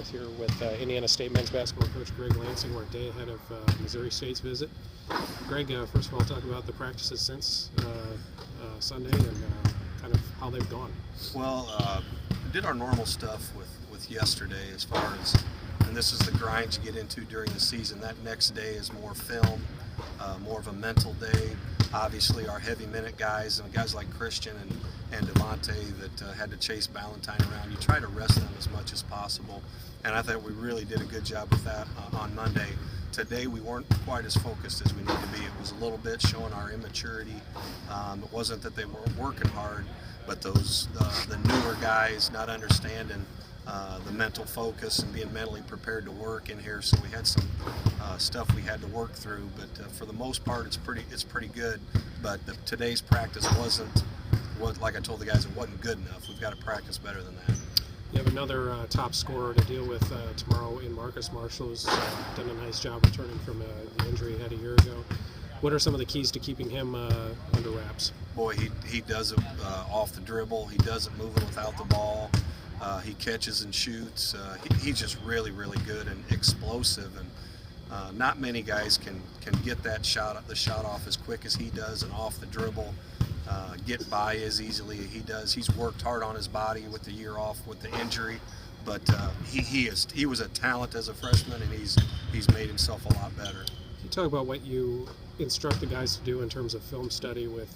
with here with Indiana State men's basketball coach Greg Lansing. We're a day ahead of Missouri State's visit. Greg, first of all, talk about the practices since Sunday and kind of how they've gone. Well, we did our normal stuff with yesterday as far as, and this is the grind you get into during the season. That next day is more film, more of a mental day. Obviously, our heavy minute guys and guys like Christian and Devontae that had to chase Ballantyne around, you try to rest them as much as possible. And I thought we really did a good job with that on Monday. Today we weren't quite as focused as we need to be. It was a little bit showing our immaturity. It wasn't that they weren't working hard, but those the newer guys not understanding the mental focus and being mentally prepared to work in here. So we had some stuff we had to work through, but for the most part it's pretty good. But today's practice wasn't like I told the guys, it wasn't good enough. We've got to practice better than that. You have another top scorer to deal with tomorrow in Marcus Marshall, who's done a nice job returning from an injury he had a year ago. What are some of the keys to keeping him under wraps? Boy, he does it off the dribble. He does it moving without the ball. He catches and shoots. He's just really, really good and explosive. And not many guys can get the shot off as quick as he does and off the dribble. Get by as easily as he does. He's worked hard on his body with the year off with the injury, but he was a talent as a freshman, and he's made himself a lot better. Can you talk about what you instruct the guys to do in terms of film study with,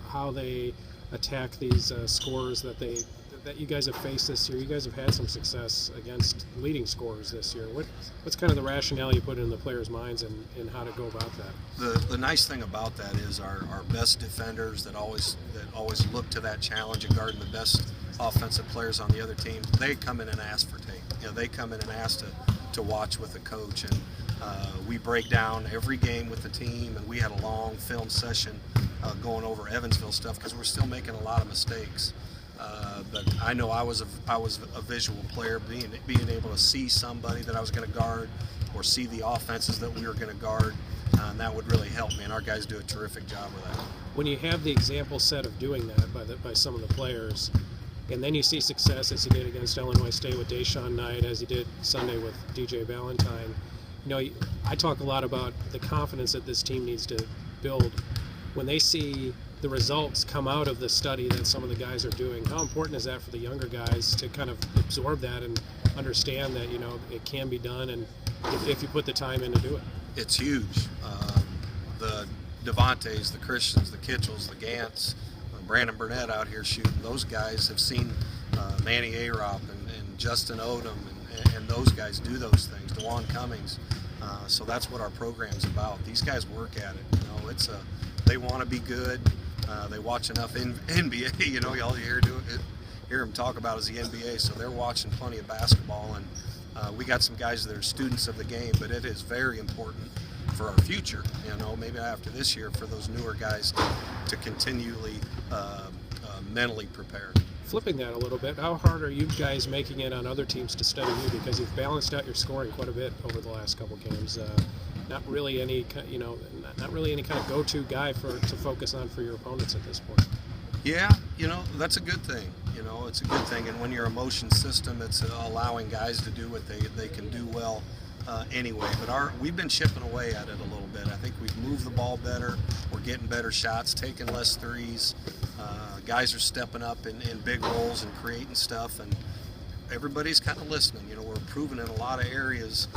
how they attack these scores that you guys have faced this year? You guys have had some success against leading scorers this year. What's kind of the rationale you put in the players' minds and how to go about that? The nice thing about that is our best defenders that always look to that challenge of guarding the best offensive players on the other team, they come in and ask for tape. They come in and ask to watch with the coach, and we break down every game with the team, and we had a long film session going over Evansville stuff because we're still making a lot of mistakes. But I know I was a visual player, being able to see somebody that I was going to guard or see the offenses that we were going to guard, and that would really help me, and our guys do a terrific job of that. When you have the example set of doing that by some of the players, and then you see success as you did against Illinois State with Deshaun Knight, as you did Sunday with DJ Ballantyne, I talk a lot about the confidence that this team needs to build. When they see the results come out of the study that some of the guys are doing, how important is that for the younger guys to kind of absorb that and understand that it can be done, and if you put the time in to do it? It's huge. The Devontaes, the Christians, the Kitchells, the Gants, Brandon Burnett out here shooting, those guys have seen Manny Arop and Justin Odom and those guys do those things, DeJuan Cummings. So that's what our program's about. These guys work at it. They want to be good. They watch enough NBA. All you hear them talk about is the NBA. So they're watching plenty of basketball, and we got some guys that are students of the game. But it is very important for our future. Maybe after this year, for those newer guys to continually mentally prepare. Flipping that a little bit, how hard are you guys making it on other teams to study you? Because you've balanced out your scoring quite a bit over the last couple games. Not really any kind of go-to guy to focus on for your opponents at this point. Yeah, that's a good thing. It's a good thing. And when you're a motion system, it's allowing guys to do what they can do well anyway. But we've been chipping away at it a little bit. I think we've moved the ball better. We're getting better shots, taking less threes. Guys are stepping up in big roles and creating stuff, and everybody's kind of listening. We're improving in a lot of areas,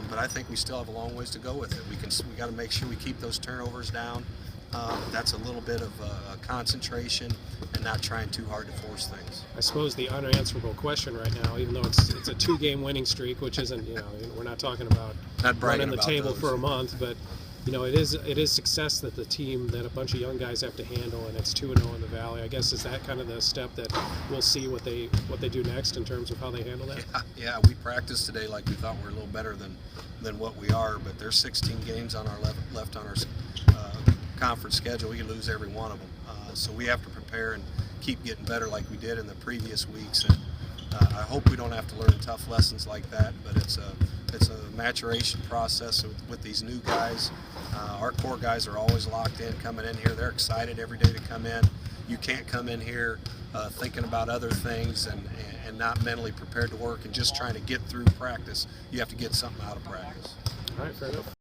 but I think we still have a long ways to go with it. We got to make sure we keep those turnovers down. That's a little bit of concentration and not trying too hard to force things. I suppose the unanswerable question right now, even though it's a 2-game winning streak, which isn't, we're not talking about running the table for a month, but it is success that the team, that a bunch of young guys have to handle, and it's 2-0 in the Valley. I guess, is that kind of the step that we'll see what they do next in terms of how they handle that? Yeah. We practiced today like we thought we were a little better than what we are, but there's 16 games on our left on our conference schedule. We can lose every one of them, so we have to prepare and keep getting better like we did in the previous weeks. And I hope we don't have to learn tough lessons like that, but it's a maturation process with these new guys. Our core guys are always locked in coming in here. They're excited every day to come in. You can't come in here thinking about other things and not mentally prepared to work and just trying to get through practice. You have to get something out of practice. All right, fair enough.